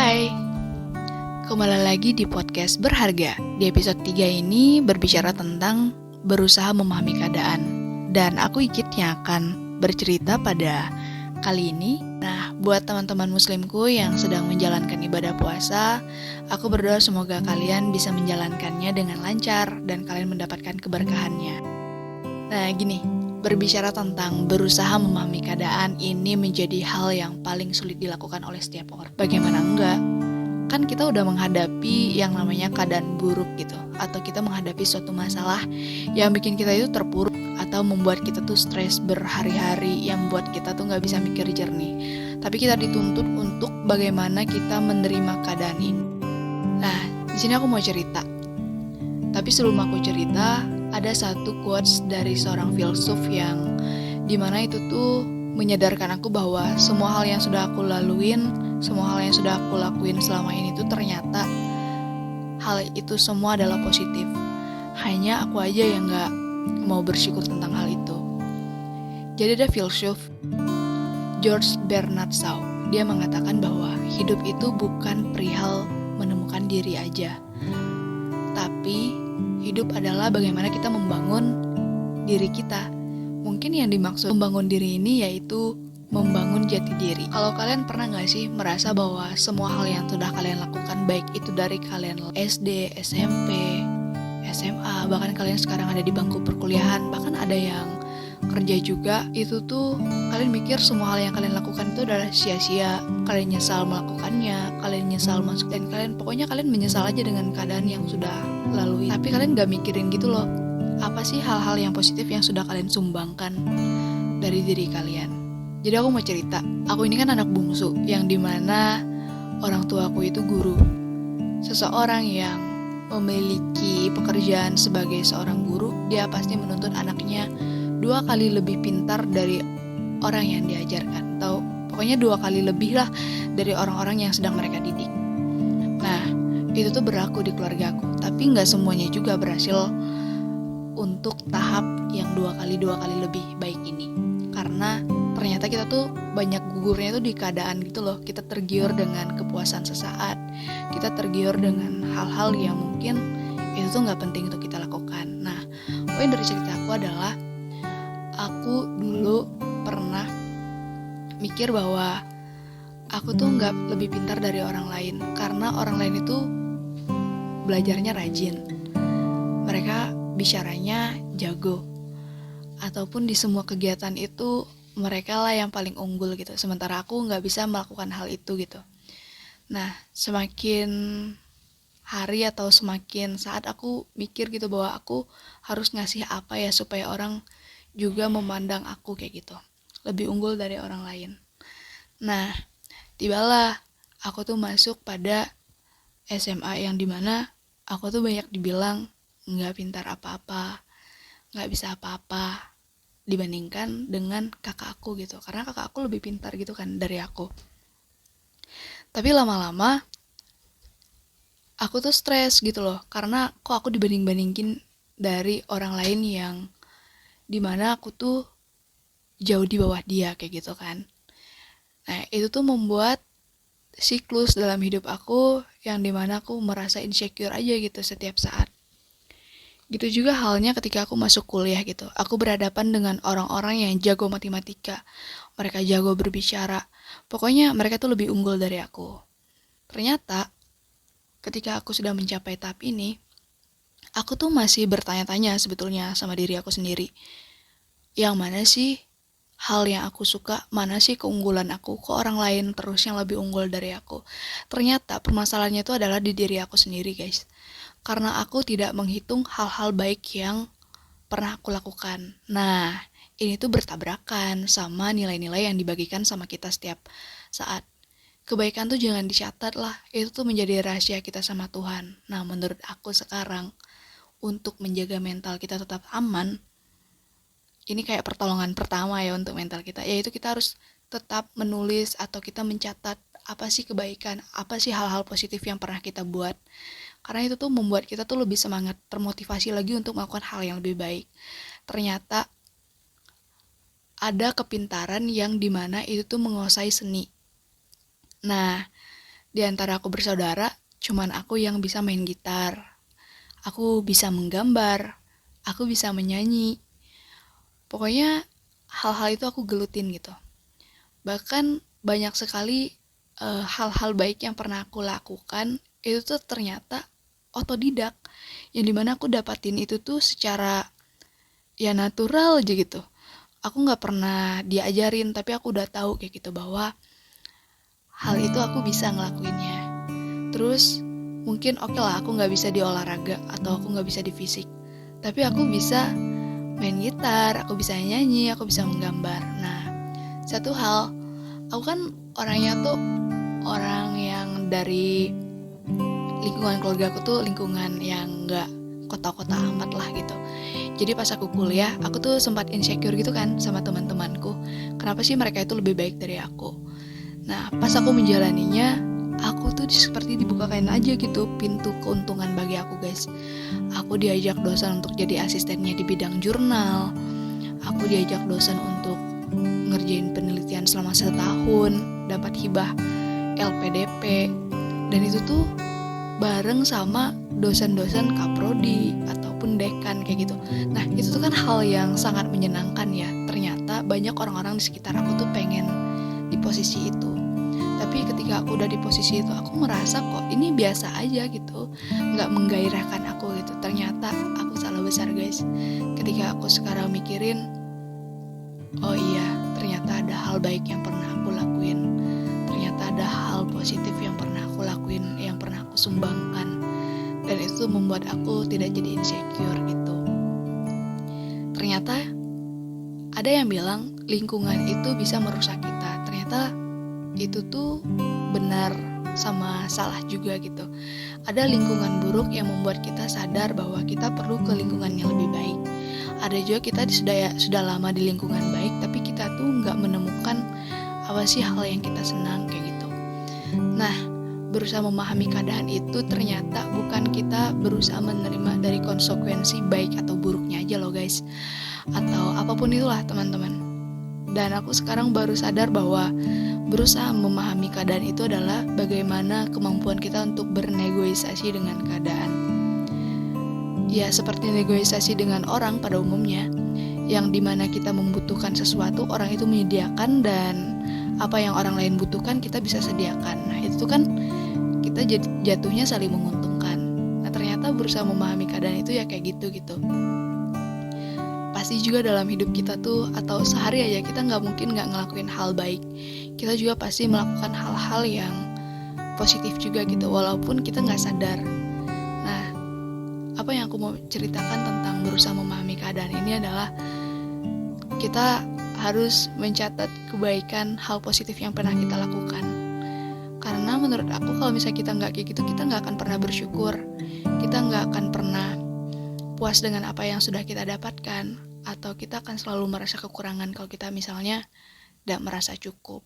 Hai, kembali lagi di podcast Berharga. Di episode 3 ini berbicara tentang berusaha memahami keadaan. Dan aku ikutnya akan bercerita pada kali ini. Nah, buat teman-teman muslimku yang sedang menjalankan ibadah puasa, aku berdoa semoga kalian bisa menjalankannya dengan lancar dan kalian mendapatkan keberkahannya. Nah, gini, berbicara tentang berusaha memahami keadaan ini menjadi hal yang paling sulit dilakukan oleh setiap orang. Bagaimana enggak? Kan kita udah menghadapi yang namanya keadaan buruk gitu, atau kita menghadapi suatu masalah yang bikin kita itu terpuruk atau membuat kita tuh stres berhari-hari, yang membuat kita tuh nggak bisa mikir jernih. Tapi kita dituntut untuk bagaimana kita menerima keadaan ini. Nah, di sini aku mau cerita. Tapi sebelum aku cerita, ada satu quotes dari seorang filsuf yang dimana itu tuh menyadarkan aku bahwa semua hal yang sudah aku laluin, semua hal yang sudah aku lakuin selama ini tuh ternyata hal itu semua adalah positif. Hanya aku aja yang gak mau bersyukur tentang hal itu. Jadi ada filsuf George Bernard Shaw. Dia mengatakan bahwa hidup itu bukan perihal menemukan diri aja, tapi hidup adalah bagaimana kita membangun diri kita. Mungkin yang dimaksud membangun diri ini yaitu membangun jati diri. Kalau kalian pernah gak sih merasa bahwa semua hal yang sudah kalian lakukan, baik itu dari kalian SD, SMP, SMA, bahkan kalian sekarang ada di bangku perkuliahan, bahkan ada yang kerja juga, itu tuh kalian mikir semua hal yang kalian lakukan itu adalah sia-sia, kalian nyesal melakukannya, kalian nyesal masuk, dan pokoknya kalian menyesal aja dengan keadaan yang sudah lalui. Tapi kalian gak mikirin gitu loh, apa sih hal-hal yang positif yang sudah kalian sumbangkan dari diri kalian. Jadi aku mau cerita, aku ini kan anak bungsu yang dimana orang tuaku itu guru. Seseorang yang memiliki pekerjaan sebagai seorang guru, dia pasti menuntut anaknya 2 kali lebih pintar dari orang yang diajarkan, atau pokoknya 2 kali lebih lah dari orang-orang yang sedang mereka didik. Nah, itu tuh berlaku di keluarga aku, tapi gak semuanya juga berhasil untuk tahap yang 2 kali lebih baik ini. Karena ternyata kita tuh banyak gugurnya tuh di keadaan gitu loh. Kita tergiur dengan kepuasan sesaat, kita tergiur dengan hal-hal yang mungkin itu tuh gak penting untuk kita lakukan. Nah, poin dari cerita aku adalah aku dulu pernah mikir bahwa aku tuh gak lebih pintar dari orang lain, karena orang lain itu belajarnya rajin, mereka bicaranya jago, ataupun di semua kegiatan itu mereka lah yang paling unggul gitu, sementara aku gak bisa melakukan hal itu gitu. Nah, semakin hari atau semakin saat aku mikir gitu bahwa aku harus ngasih apa ya supaya orang juga memandang aku kayak gitu, lebih unggul dari orang lain. Nah, tibalah aku tuh masuk pada SMA yang dimana aku tuh banyak dibilang gak pintar apa-apa, gak bisa apa-apa dibandingkan dengan kakak aku gitu, karena kakak aku lebih pintar gitu kan dari aku. Tapi lama-lama aku tuh stres gitu loh, karena kok aku dibanding-bandingin dari orang lain yang dimana aku tuh jauh di bawah dia kayak gitu kan. Nah, itu tuh membuat siklus dalam hidup aku yang dimana aku merasa insecure aja gitu setiap saat. Gitu juga halnya ketika aku masuk kuliah gitu. Aku berhadapan dengan orang-orang yang jago matematika, mereka jago berbicara, pokoknya mereka tuh lebih unggul dari aku. Ternyata ketika aku sudah mencapai tahap ini, aku tuh masih bertanya-tanya sebetulnya sama diri aku sendiri, yang mana sih hal yang aku suka, mana sih keunggulan aku, kok orang lain terus yang lebih unggul dari aku. Ternyata permasalahannya itu adalah di diri aku sendiri guys, karena aku tidak menghitung hal-hal baik yang pernah aku lakukan. Nah, ini tuh bertabrakan sama nilai-nilai yang dibagikan sama kita setiap saat. Kebaikan tuh jangan dicatat lah, itu tuh menjadi rahasia kita sama Tuhan. Nah, menurut aku sekarang, untuk menjaga mental kita tetap aman, ini kayak pertolongan pertama ya untuk mental kita, yaitu kita harus tetap menulis atau kita mencatat apa sih kebaikan, apa sih hal-hal positif yang pernah kita buat. Karena itu tuh membuat kita tuh lebih semangat, termotivasi lagi untuk melakukan hal yang lebih baik. Ternyata ada kepintaran yang dimana itu tuh menguasai seni. Nah, Di antara aku bersaudara, cuman aku yang bisa main gitar. Aku bisa menggambar, aku bisa menyanyi. Pokoknya hal-hal itu aku gelutin gitu. Bahkan banyak sekali hal-hal baik yang pernah aku lakukan itu tuh ternyata otodidak. Yang dimana aku dapatin itu tuh secara ya natural aja gitu. Aku nggak pernah diajarin, tapi aku udah tahu kayak gitu bahwa hal itu aku bisa ngelakuinnya. Terus mungkin oke lah aku nggak bisa di olahraga atau aku nggak bisa di fisik, tapi aku bisa main gitar, aku bisa nyanyi, aku bisa menggambar. Nah, satu hal, aku kan orangnya tuh orang yang dari lingkungan keluarga aku tuh lingkungan yang nggak kota-kota amat lah gitu. Jadi pas aku kuliah, aku tuh sempat insecure gitu kan sama teman-temanku. Kenapa sih mereka itu lebih baik dari aku? Nah, pas aku menjalaninya, aku tuh seperti dibukakan aja gitu pintu keuntungan bagi aku, guys. Aku diajak dosen untuk jadi asistennya di bidang jurnal. Aku diajak dosen untuk ngerjain penelitian selama setahun, dapat hibah LPDP. Dan itu tuh bareng sama dosen-dosen kaprodi ataupun dekan kayak gitu. Nah, itu tuh kan hal yang sangat menyenangkan ya. Ternyata banyak orang-orang di sekitar aku tuh pengen di posisi itu. Tapi ketika aku udah di posisi itu, aku merasa kok ini biasa aja gitu, nggak menggairahkan aku gitu. Ternyata aku salah besar, guys. Ketika aku sekarang mikirin, oh iya, ternyata ada hal baik yang pernah aku lakuin. Ternyata ada hal positif yang pernah aku lakuin, yang pernah aku sumbangkan. Dan itu membuat aku tidak jadi insecure gitu. Ternyata ada yang bilang lingkungan itu bisa merusak kita. Ternyata itu tuh benar sama salah juga gitu. Ada lingkungan buruk yang membuat kita sadar bahwa kita perlu ke lingkungan yang lebih baik. Ada juga kita sudah lama di lingkungan baik, tapi kita tuh nggak menemukan apa sih hal yang kita senang kayak gitu. Nah, berusaha memahami keadaan itu ternyata bukan kita berusaha menerima dari konsekuensi baik atau buruknya aja loh, guys. Atau apapun itulah, teman-teman. Dan aku sekarang baru sadar bahwa berusaha memahami keadaan itu adalah bagaimana kemampuan kita untuk bernegosiasi dengan keadaan. Ya, seperti negosiasi dengan orang pada umumnya, yang dimana kita membutuhkan sesuatu, orang itu menyediakan, dan apa yang orang lain butuhkan kita bisa sediakan. Nah, itu kan kita jatuhnya saling menguntungkan. Nah, ternyata berusaha memahami keadaan itu ya kayak gitu. Pasti juga dalam hidup kita tuh, atau sehari aja kita nggak mungkin nggak ngelakuin hal baik. Kita juga pasti melakukan hal-hal yang positif juga gitu, walaupun kita nggak sadar. Nah, apa yang aku mau ceritakan tentang berusaha memahami keadaan ini adalah kita harus mencatat kebaikan, hal positif yang pernah kita lakukan. Karena menurut aku kalau misalnya kita nggak kayak gitu, kita nggak akan pernah bersyukur. Kita nggak akan pernah puas dengan apa yang sudah kita dapatkan. Atau kita akan selalu merasa kekurangan kalau kita misalnya tidak merasa cukup.